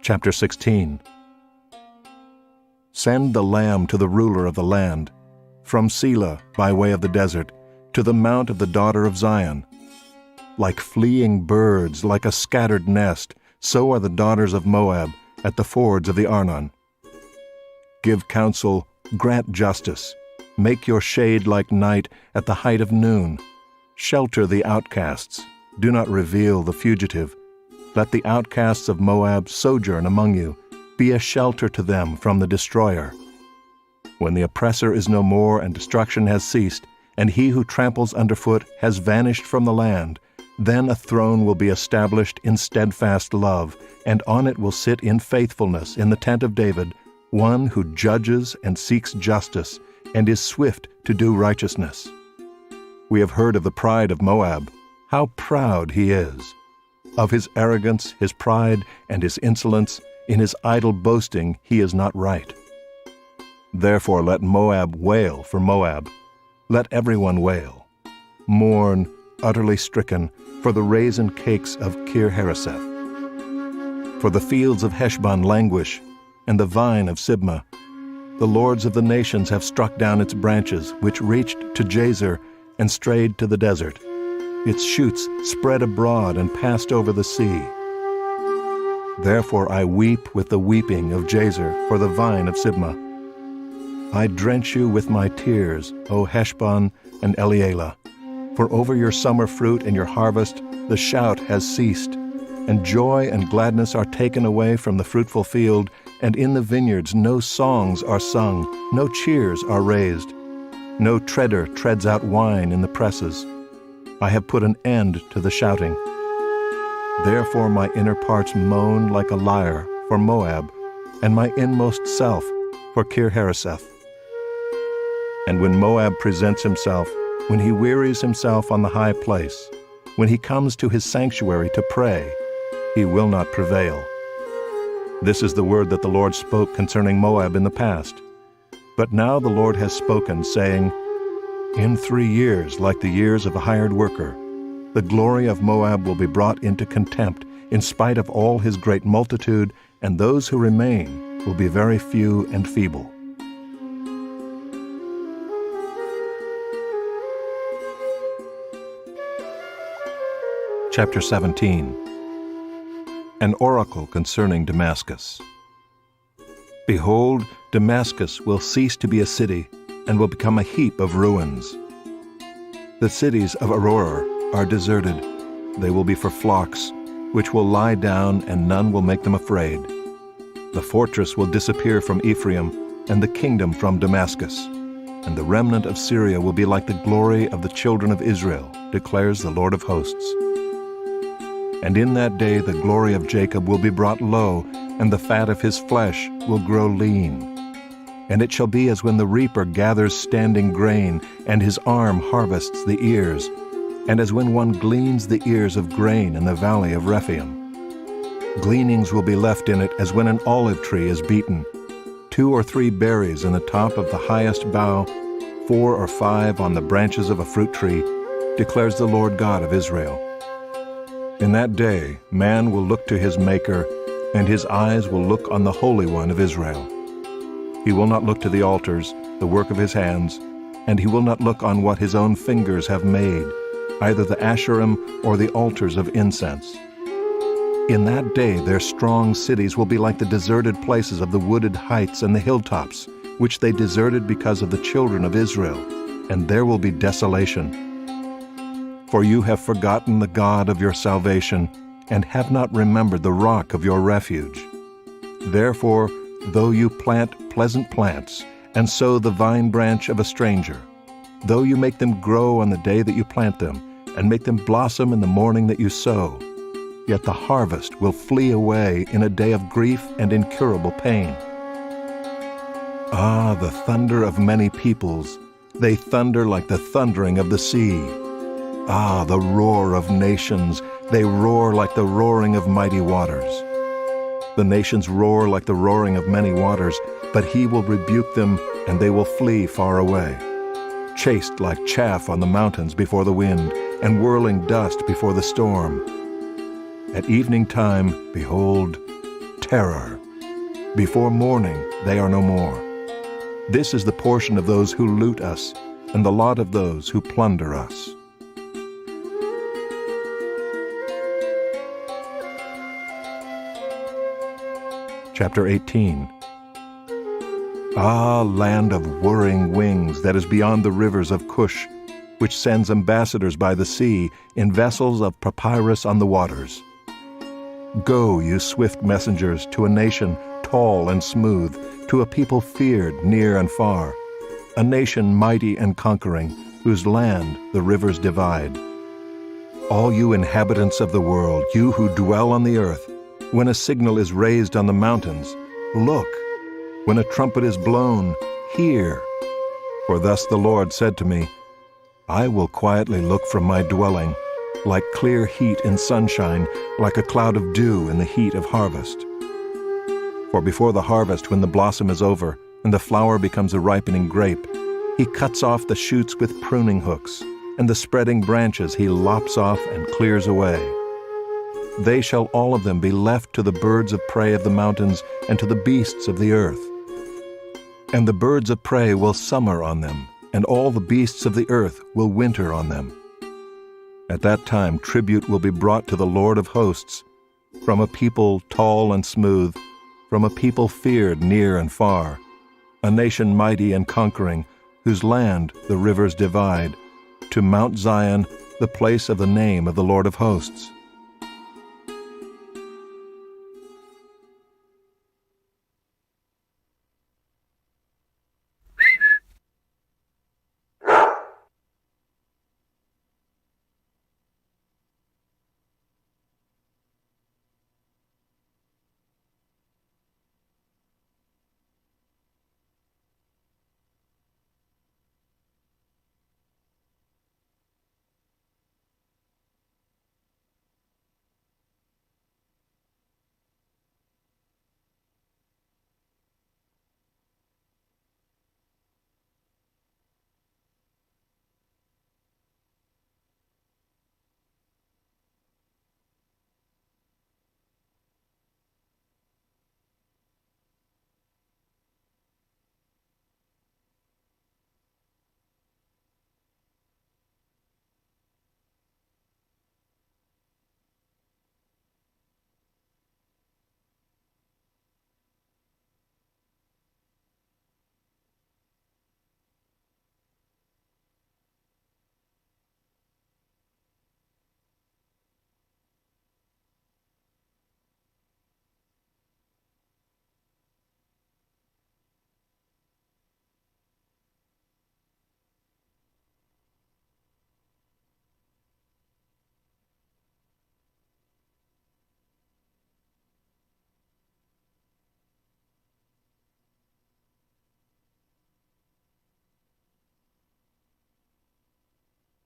Chapter 16. Send the lamb to the ruler of the land, from Selah by way of the desert, to the mount of the daughter of Zion. Like fleeing birds, like a scattered nest, so are the daughters of Moab at the fords of the Arnon. Give counsel, grant justice, make your shade like night at the height of noon. Shelter the outcasts, do not reveal the fugitive. Let the outcasts of Moab sojourn among you, be a shelter to them from the destroyer. When the oppressor is no more and destruction has ceased, and he who tramples underfoot has vanished from the land, then a throne will be established in steadfast love, and on it will sit in faithfulness in the tent of David, one who judges and seeks justice, and is swift to do righteousness. We have heard of the pride of Moab, how proud he is. Of his arrogance, his pride, and his insolence, in his idle boasting he is not right. Therefore let Moab wail for Moab. Let everyone wail. Mourn, utterly stricken, for the raisin cakes of Kir-Hareseth. For the fields of Heshbon languish, and the vine of Sibmah. The lords of the nations have struck down its branches, which reached to Jazer and strayed to the desert. Its shoots spread abroad and passed over the sea. Therefore I weep with the weeping of Jazer for the vine of Sibmah. I drench you with my tears, O Heshbon and Elealeh. For over your summer fruit and your harvest the shout has ceased, and joy and gladness are taken away from the fruitful field, and in the vineyards no songs are sung, no cheers are raised. No treader treads out wine in the presses. I have put an end to the shouting. Therefore my inner parts moan like a lyre for Moab, and my inmost self for Kir-Hareseth. And when Moab presents himself, when he wearies himself on the high place, when he comes to his sanctuary to pray, he will not prevail. This is the word that the Lord spoke concerning Moab in the past. But now the Lord has spoken, saying, in 3 years, like the years of a hired worker, the glory of Moab will be brought into contempt in spite of all his great multitude, and those who remain will be very few and feeble. Chapter 17. An oracle concerning Damascus. Behold, Damascus will cease to be a city, and will become a heap of ruins. The cities of Aurora are deserted. They will be for flocks, which will lie down, and none will make them afraid. The fortress will disappear from Ephraim, and the kingdom from Damascus. And the remnant of Syria will be like the glory of the children of Israel, declares the Lord of hosts. And in that day the glory of Jacob will be brought low, and the fat of his flesh will grow lean. And it shall be as when the reaper gathers standing grain, and his arm harvests the ears, and as when one gleans the ears of grain in the valley of Rephaim. Gleanings will be left in it as when an olive tree is beaten, 2 or 3 berries in the top of the highest bough, 4 or 5 on the branches of a fruit tree, declares the Lord God of Israel. In that day man will look to his Maker, and his eyes will look on the Holy One of Israel. He will not look to the altars, the work of his hands, and he will not look on what his own fingers have made, either the Asherim or the altars of incense. In that day their strong cities will be like the deserted places of the wooded heights and the hilltops, which they deserted because of the children of Israel, and there will be desolation. For you have forgotten the God of your salvation, and have not remembered the rock of your refuge. Therefore, though you plant pleasant plants, and sow the vine branch of a stranger, though you make them grow on the day that you plant them, and make them blossom in the morning that you sow, yet the harvest will flee away in a day of grief and incurable pain. Ah, the thunder of many peoples, they thunder like the thundering of the sea. Ah, the roar of nations, they roar like the roaring of mighty waters. The nations roar like the roaring of many waters, but he will rebuke them, and they will flee far away. Chased like chaff on the mountains before the wind, and whirling dust before the storm. At evening time, behold, terror. Before morning they are no more. This is the portion of those who loot us, and the lot of those who plunder us. Chapter 18. Ah, land of whirring wings that is beyond the rivers of Cush, which sends ambassadors by the sea in vessels of papyrus on the waters. Go, you swift messengers, to a nation tall and smooth, to a people feared near and far, a nation mighty and conquering, whose land the rivers divide. All you inhabitants of the world, you who dwell on the earth, when a signal is raised on the mountains, look. When a trumpet is blown, hear. For thus the Lord said to me, I will quietly look from my dwelling, like clear heat in sunshine, like a cloud of dew in the heat of harvest. For before the harvest, when the blossom is over, and the flower becomes a ripening grape, he cuts off the shoots with pruning hooks, and the spreading branches he lops off and clears away. They shall all of them be left to the birds of prey of the mountains and to the beasts of the earth. And the birds of prey will summer on them, and all the beasts of the earth will winter on them. At that time tribute will be brought to the Lord of hosts, from a people tall and smooth, from a people feared near and far, a nation mighty and conquering, whose land the rivers divide, to Mount Zion, the place of the name of the Lord of hosts.